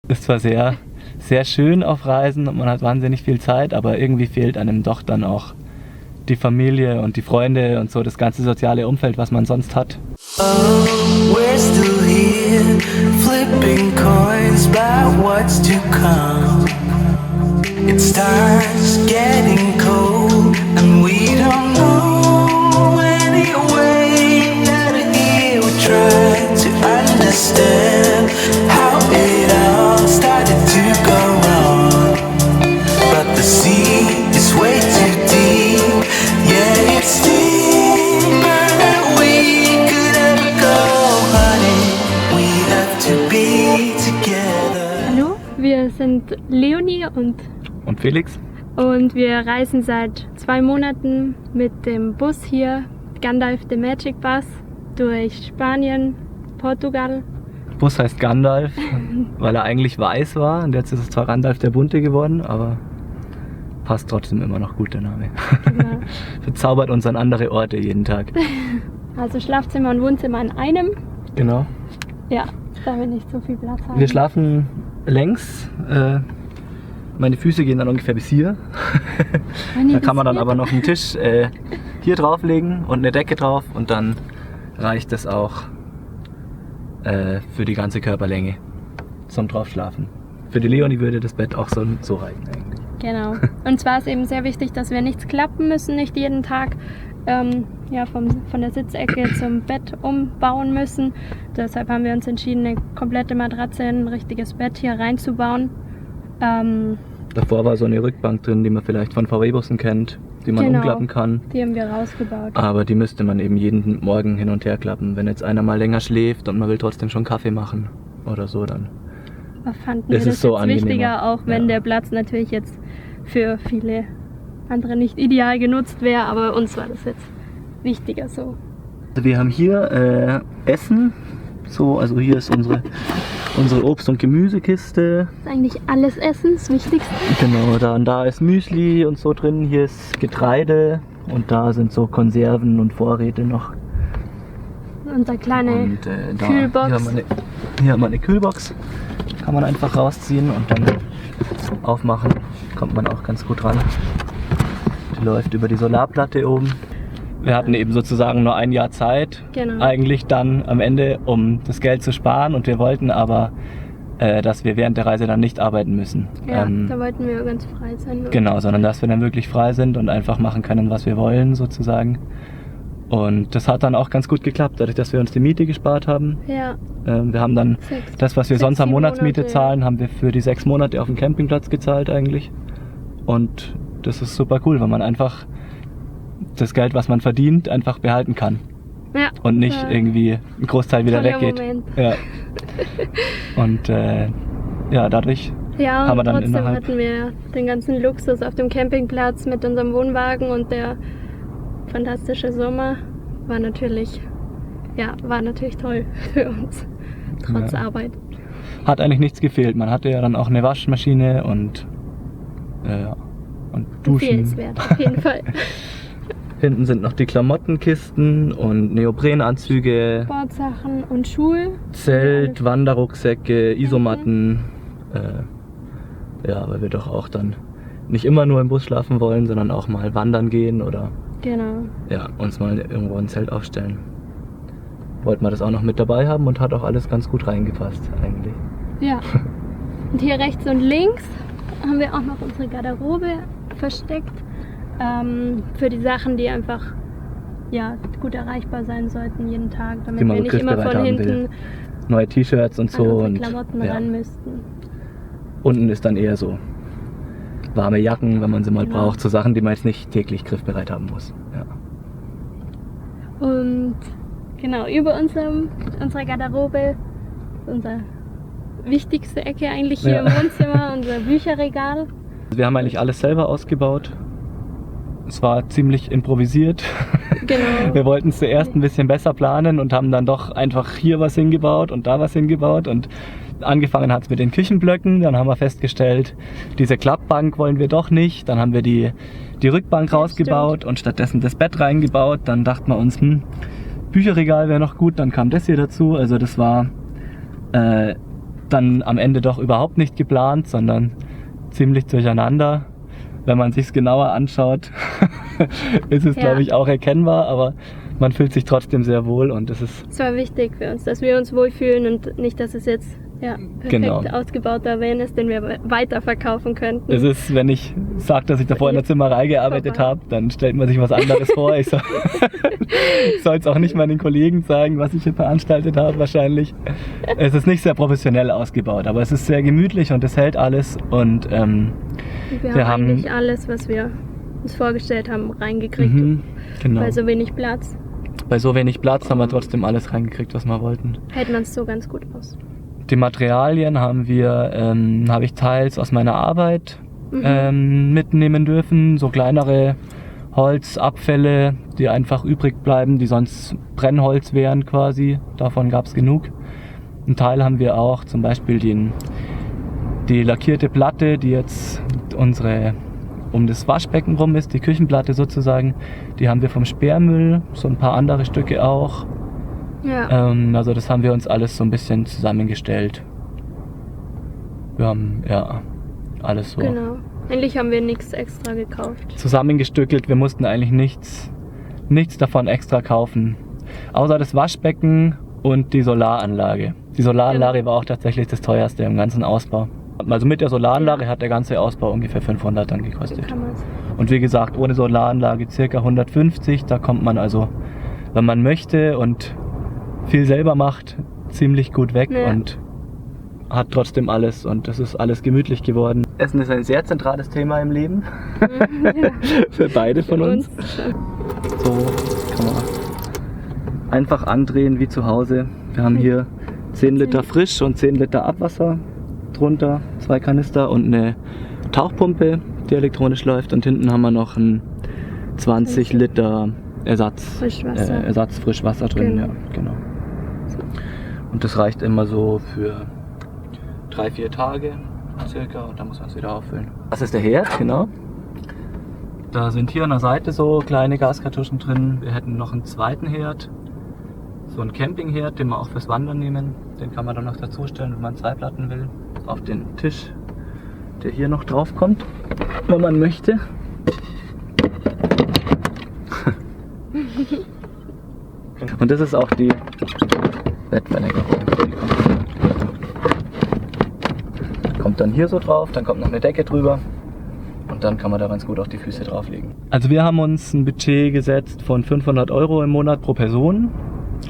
Ist zwar sehr, sehr schön auf Reisen und man hat wahnsinnig viel Zeit, aber irgendwie fehlt einem doch dann auch die Familie und die Freunde und so das ganze soziale Umfeld, was man sonst hat. Oh, we're still here, flipping coins about what's to come. It starts getting cold and we don't know any way out of here. We try to understand how it all started to go wrong, but the sea is way too deep. Yeah, it's deeper than we could ever go, honey. We have to be together. Hallo, wir sind Leonie Und Felix? und wir reisen seit 2 Monaten mit dem Bus hier, Gandalf the Magic Bus, durch Spanien, Portugal. Bus heißt Gandalf, weil er eigentlich weiß war und jetzt ist es zwar Randalf der Bunte geworden, aber passt trotzdem immer noch gut der Name. Genau. Verzaubert uns an andere Orte jeden Tag. Also Schlafzimmer und Wohnzimmer in einem. Genau. Ja, da wir nicht so viel Platz haben. Wir schlafen längs. Meine Füße gehen dann ungefähr bis hier. Da kann man dann aber noch einen Tisch hier drauflegen und eine Decke drauf und dann reicht das auch für die ganze Körperlänge zum Draufschlafen. Für die Leonie würde das Bett auch so reichen eigentlich. Genau. Und zwar ist eben sehr wichtig, dass wir nichts klappen müssen, nicht jeden Tag von der Sitzecke zum Bett umbauen müssen. Deshalb haben wir uns entschieden, eine komplette Matratze in ein richtiges Bett hier reinzubauen. Davor war so eine Rückbank drin, die man vielleicht von VW-Bussen kennt, die man Genau. umklappen kann. Die haben wir rausgebaut. Aber die müsste man eben jeden Morgen hin und her klappen. Wenn jetzt einer mal länger schläft und man will trotzdem schon Kaffee machen oder so, dann Aber fanden Das wir ist das so jetzt angenehmer. wichtiger, auch wenn Ja. der Platz natürlich jetzt für viele andere nicht ideal genutzt wäre, aber uns war das jetzt wichtiger so. Wir haben hier Essen, so, also hier ist unsere Obst- und Gemüsekiste. Das ist eigentlich alles Essen, das Wichtigste. Genau, da ist Müsli und so drin, hier ist Getreide und da sind so Konserven und Vorräte noch. Unsere kleine Und Kühlbox. Hier haben wir eine Kühlbox, kann man einfach rausziehen und dann aufmachen, kommt man auch ganz gut ran. Die läuft über die Solarplatte oben. Wir hatten eben sozusagen nur ein Jahr Zeit, Genau. eigentlich dann am Ende, um das Geld zu sparen und wir wollten aber, dass wir während der Reise dann nicht arbeiten müssen. Ja, da wollten wir ganz frei sein. Genau, sondern dass wir dann wirklich frei sind und einfach machen können, was wir wollen sozusagen. Und das hat dann auch ganz gut geklappt, dadurch, dass wir uns die Miete gespart haben. Ja, Wir haben dann das, was wir sonst an 7 Monatsmiete Monate. zahlen, haben wir für die 6 Monate auf dem Campingplatz gezahlt eigentlich. Und das ist super cool, weil man einfach das Geld, was man verdient, einfach behalten kann. ja. Und nicht irgendwie ein Großteil wieder Toller weggeht. Moment. Ja. Und dadurch Ja, haben wir und dann trotzdem innerhalb- hatten wir den ganzen Luxus auf dem Campingplatz mit unserem Wohnwagen und der fantastische Sommer war natürlich toll für uns, trotz Ja. Arbeit. hat eigentlich nichts gefehlt. Man hatte ja dann auch eine Waschmaschine und Duschen. Empfehlenswert, auf jeden Fall. Hinten sind noch die Klamottenkisten und Neoprenanzüge, Sportsachen und Schuhe. Zelt, Wanderrucksäcke, Isomatten. Weil wir doch auch dann nicht immer nur im Bus schlafen wollen, sondern auch mal wandern gehen oder Genau. uns mal irgendwo ein Zelt aufstellen. Wollten wir das auch noch mit dabei haben und hat auch alles ganz gut reingepasst eigentlich. Ja. Und hier rechts und links haben wir auch noch unsere Garderobe versteckt. Für die Sachen, die einfach gut erreichbar sein sollten jeden Tag, damit Die man wir so nicht immer griffbereit von haben will. hinten Neue T-Shirts und an so unsere und Klamotten ran müssten. unten ist dann eher so warme Jacken, wenn man sie mal Genau. braucht, so Sachen, die man jetzt nicht täglich griffbereit haben muss. Ja. Und genau, über unserer Garderobe, unsere wichtigste Ecke eigentlich hier Ja. im Wohnzimmer, unser Bücherregal. Wir haben eigentlich alles selber ausgebaut. Es war ziemlich improvisiert. Genau. Wir wollten es zuerst ein bisschen besser planen und haben dann doch einfach hier was hingebaut und da was hingebaut. Und angefangen hat es mit den Küchenblöcken. Dann haben wir festgestellt, diese Klappbank wollen wir doch nicht. Dann haben wir die Rückbank Ja, rausgebaut und stattdessen das Bett reingebaut. Dann dachten wir uns, Bücherregal wäre noch gut. Dann kam das hier dazu. Also das war dann am Ende doch überhaupt nicht geplant, sondern ziemlich durcheinander. Wenn man sich es genauer anschaut, ist es, glaube ich, auch erkennbar, aber man fühlt sich trotzdem sehr wohl und das ist... Es war wichtig für uns, dass wir uns wohlfühlen und nicht, dass es jetzt perfekt ausgebauter Van ist, den wir weiterverkaufen könnten. Es ist, wenn ich sage, dass ich davor in der Zimmerei gearbeitet habe, dann stellt man sich was anderes vor. Ich soll es auch nicht meinen Kollegen zeigen, was ich hier veranstaltet habe wahrscheinlich. Es ist nicht sehr professionell ausgebaut, aber es ist sehr gemütlich und es hält alles. Und wir haben eigentlich alles, was wir uns vorgestellt haben, reingekriegt. Genau. Bei so wenig Platz. Bei so wenig Platz haben wir trotzdem alles reingekriegt, was wir wollten. Hält man es so ganz gut aus. Die Materialien habe ich teils aus meiner Arbeit mitnehmen dürfen, so kleinere Holzabfälle, die einfach übrig bleiben, die sonst Brennholz wären quasi, davon gab es genug. Ein Teil haben wir auch, zum Beispiel die lackierte Platte, die jetzt um das Waschbecken rum ist, die Küchenplatte sozusagen, die haben wir vom Sperrmüll, so ein paar andere Stücke auch. Ja. Also das haben wir uns alles so ein bisschen zusammengestellt. Wir haben alles so Eigentlich haben wir nichts extra gekauft. zusammengestückelt. Wir mussten eigentlich nichts davon extra kaufen. Außer das Waschbecken und die Solaranlage. Die Solaranlage war auch tatsächlich das teuerste im ganzen Ausbau. Also mit der Solaranlage hat der ganze Ausbau ungefähr 500 dann gekostet. So kann man's. Und wie gesagt, ohne Solaranlage ca. 150. Da kommt man also, wenn man möchte und viel selber macht, ziemlich gut weg und hat trotzdem alles und das ist alles gemütlich geworden. Essen ist ein sehr zentrales Thema im Leben. Für beide von uns. So kann man einfach andrehen wie zu Hause. Wir haben hier 10 Liter frisch und 10 Liter Abwasser drunter, 2 Kanister und eine Tauchpumpe, die elektronisch läuft und hinten haben wir noch ein 20 Liter Ersatzfrischwasser drin. Ja, genau. Und das reicht immer so für 3-4 Tage circa und dann muss man es wieder auffüllen. Das ist der Herd, genau. Da sind hier an der Seite so kleine Gaskartuschen drin. Wir hätten noch einen zweiten Herd, so einen Campingherd, den wir auch fürs Wandern nehmen. Den kann man dann noch dazu stellen, wenn man 2 Platten will. Auf den Tisch, der hier noch drauf kommt, wenn man möchte. Und das ist auch die Bettverlängerung. Kommt dann hier so drauf, dann kommt noch eine Decke drüber und dann kann man da ganz gut auch die Füße drauflegen. Also wir haben uns ein Budget gesetzt von 500 € im Monat pro Person.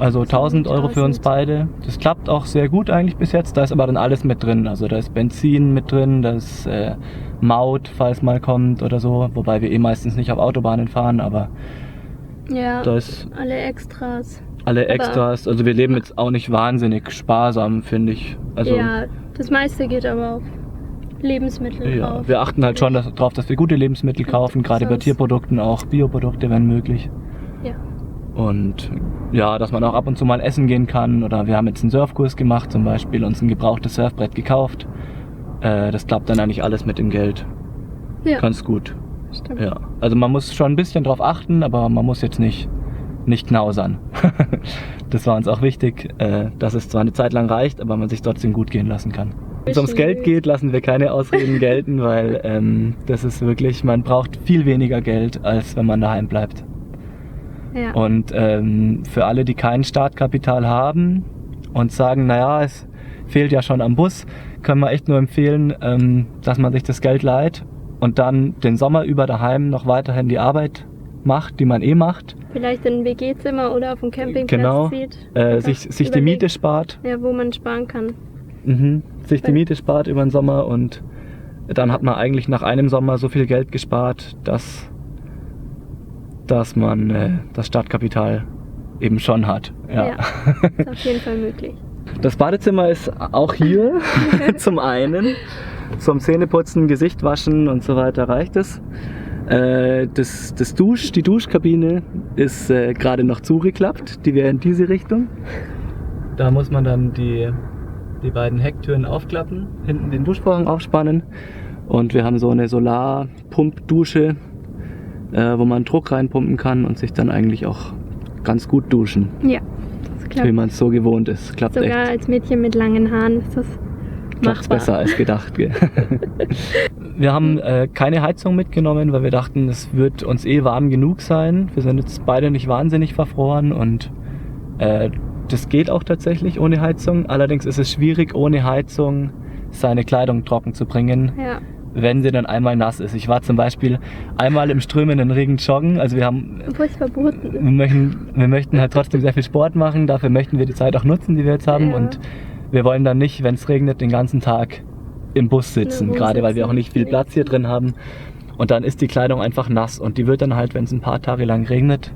Also 1000 € für uns beide. Das klappt auch sehr gut eigentlich bis jetzt. Da ist aber dann alles mit drin. Also da ist Benzin mit drin, da ist Maut, falls mal kommt oder so. Wobei wir meistens nicht auf Autobahnen fahren, aber da ist alle Extras. Also wir leben jetzt auch nicht wahnsinnig sparsam, finde ich. Also, ja, das meiste geht aber auf Lebensmittel drauf. Wir achten halt schon darauf, dass wir gute Lebensmittel kaufen, gerade bei Tierprodukten auch Bioprodukte, wenn möglich. Ja. Und ja, dass man auch ab und zu mal essen gehen kann. Oder wir haben jetzt einen Surfkurs gemacht zum Beispiel, uns ein gebrauchtes Surfbrett gekauft. Das klappt dann eigentlich alles mit dem Geld. Ja. Ganz gut. Stimmt. Ja. Also man muss schon ein bisschen drauf achten, aber man muss jetzt nicht knausern. Das war uns auch wichtig, dass es zwar eine Zeit lang reicht, aber man sich trotzdem gut gehen lassen kann. Wenn es ums Geld geht, lassen wir keine Ausreden gelten, weil das ist wirklich, man braucht viel weniger Geld, als wenn man daheim bleibt. Ja. Und für alle, die kein Startkapital haben und sagen, naja, es fehlt ja schon am Bus, können wir echt nur empfehlen, dass man sich das Geld leiht und dann den Sommer über daheim noch weiterhin die Arbeit macht, die man macht. Vielleicht in ein WG-Zimmer oder auf dem Campingplatz zieht. Sich die Miete spart. Ja, wo man sparen kann. Sich die Miete spart über den Sommer und dann hat man eigentlich nach einem Sommer so viel Geld gespart, dass man das Startkapital eben schon hat. Ja. Ist auf jeden Fall möglich. Das Badezimmer ist auch hier zum einen. Zum Zähneputzen, Gesicht waschen und so weiter reicht es. Die Duschkabine ist gerade noch zugeklappt, die wäre in diese Richtung. Da muss man dann die beiden Hecktüren aufklappen, hinten den Duschvorhang aufspannen und wir haben so eine Solarpumpdusche, wo man Druck reinpumpen kann und sich dann eigentlich auch ganz gut duschen. Ja, das klappt. Wie man es so gewohnt ist. Klappt sogar echt. Als Mädchen mit langen Haaren ist das Klappt's besser als gedacht. Gell? Wir haben keine Heizung mitgenommen, weil wir dachten, es wird uns warm genug sein. Wir sind jetzt beide nicht wahnsinnig verfroren und das geht auch tatsächlich ohne Heizung. Allerdings ist es schwierig, ohne Heizung seine Kleidung trocken zu bringen, wenn sie dann einmal nass ist. Ich war zum Beispiel einmal im strömenden Regen joggen. Also obwohl es verboten ist. Wir möchten halt trotzdem sehr viel Sport machen. Dafür möchten wir die Zeit auch nutzen, die wir jetzt haben. Und wir wollen dann nicht, wenn es regnet, den ganzen Tag im Bus sitzen. Gerade weil wir auch nicht viel Platz hier drin haben. Und dann ist die Kleidung einfach nass. Und die wird dann halt, wenn es ein paar Tage lang regnet,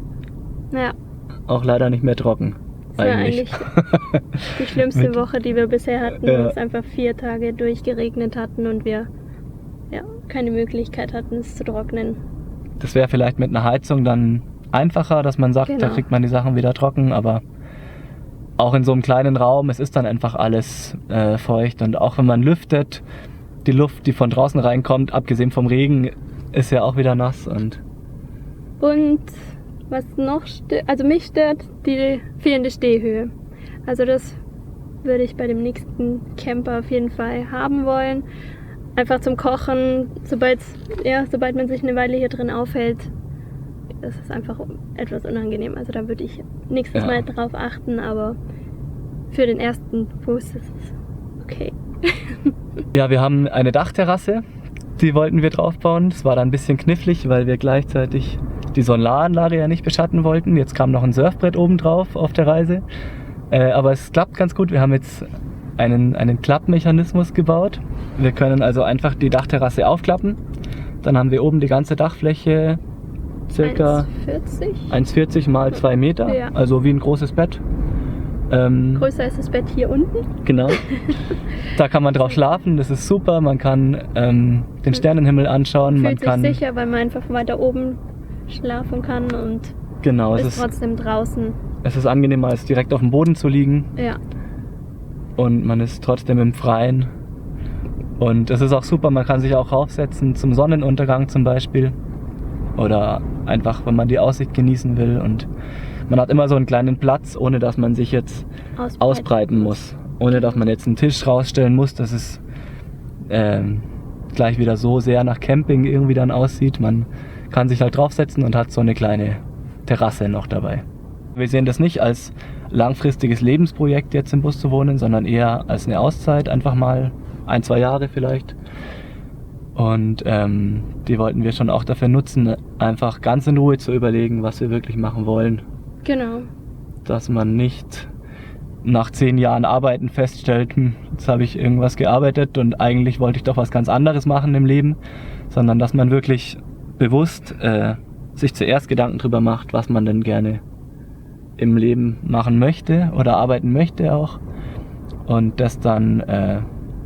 auch leider nicht mehr trocken. Das war eigentlich die schlimmste Woche, die wir bisher hatten, wo es einfach 4 Tage durchgeregnet hatten und wir keine Möglichkeit hatten, es zu trocknen. Das wäre vielleicht mit einer Heizung dann einfacher, dass man sagt, da kriegt man die Sachen wieder trocken, aber auch in so einem kleinen Raum, es ist dann einfach alles feucht und auch wenn man lüftet, die Luft, die von draußen reinkommt, abgesehen vom Regen, ist ja auch wieder nass. Und was noch also mich stört, die fehlende Stehhöhe. Also das würde ich bei dem nächsten Camper auf jeden Fall haben wollen. Einfach zum Kochen, sobald man sich eine Weile hier drin aufhält, ist es einfach etwas unangenehm. Also da würde ich nächstes Mal drauf achten, aber für den ersten Fuß ist es okay. Ja, wir haben eine Dachterrasse, die wollten wir draufbauen. Das war dann ein bisschen knifflig, weil wir gleichzeitig die Solaranlage ja nicht beschatten wollten. Jetzt kam noch ein Surfbrett oben drauf auf der Reise. Aber es klappt ganz gut. Wir haben jetzt einen Klappmechanismus gebaut. Wir können also einfach die Dachterrasse aufklappen. Dann haben wir oben die ganze Dachfläche circa 1,40 mal 2 Meter, also wie ein großes Bett. Größer ist das Bett hier unten. Genau. Da kann man drauf schlafen, das ist super. Man kann den Sternenhimmel anschauen. Man fühlt sich sicher, weil man einfach weiter oben schlafen kann und ist trotzdem draußen. Es ist angenehmer, als direkt auf dem Boden zu liegen. Ja. Und man ist trotzdem im Freien. Und es ist auch super, man kann sich auch raufsetzen zum Sonnenuntergang zum Beispiel. Oder einfach, wenn man die Aussicht genießen will. Und man hat immer so einen kleinen Platz, ohne dass man sich jetzt ausbreiten muss. Ohne dass man jetzt einen Tisch rausstellen muss, dass es gleich wieder so sehr nach Camping irgendwie dann aussieht. Man kann sich halt draufsetzen und hat so eine kleine Terrasse noch dabei. Wir sehen das nicht als langfristiges Lebensprojekt, jetzt im Bus zu wohnen, sondern eher als eine Auszeit, einfach mal 1-2 Jahre vielleicht. Und die wollten wir schon auch dafür nutzen, einfach ganz in Ruhe zu überlegen, was wir wirklich machen wollen. Genau. Dass man nicht nach 10 Jahren Arbeiten feststellt, jetzt habe ich irgendwas gearbeitet und eigentlich wollte ich doch was ganz anderes machen im Leben, sondern dass man wirklich bewusst sich zuerst Gedanken drüber macht, was man denn gerne im Leben machen möchte oder arbeiten möchte auch und das dann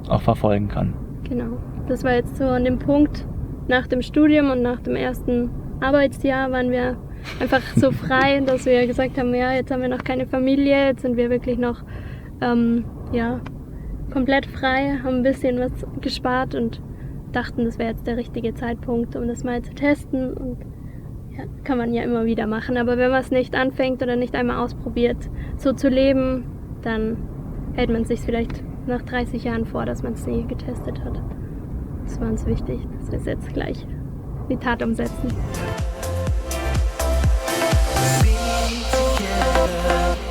auch verfolgen kann. Genau, das war jetzt so an dem Punkt nach dem Studium und nach dem ersten Arbeitsjahr waren wir einfach so frei, dass wir gesagt haben, ja, jetzt haben wir noch keine Familie, jetzt sind wir wirklich noch komplett frei, haben ein bisschen was gespart und dachten, das wäre jetzt der richtige Zeitpunkt, um das mal zu testen und kann man ja immer wieder machen, aber wenn man es nicht anfängt oder nicht einmal ausprobiert, so zu leben, dann hält man es sich vielleicht nach 30 Jahren vor, dass man es nie getestet hat. Das war uns wichtig, dass wir es jetzt gleich in die Tat umsetzen. Be together.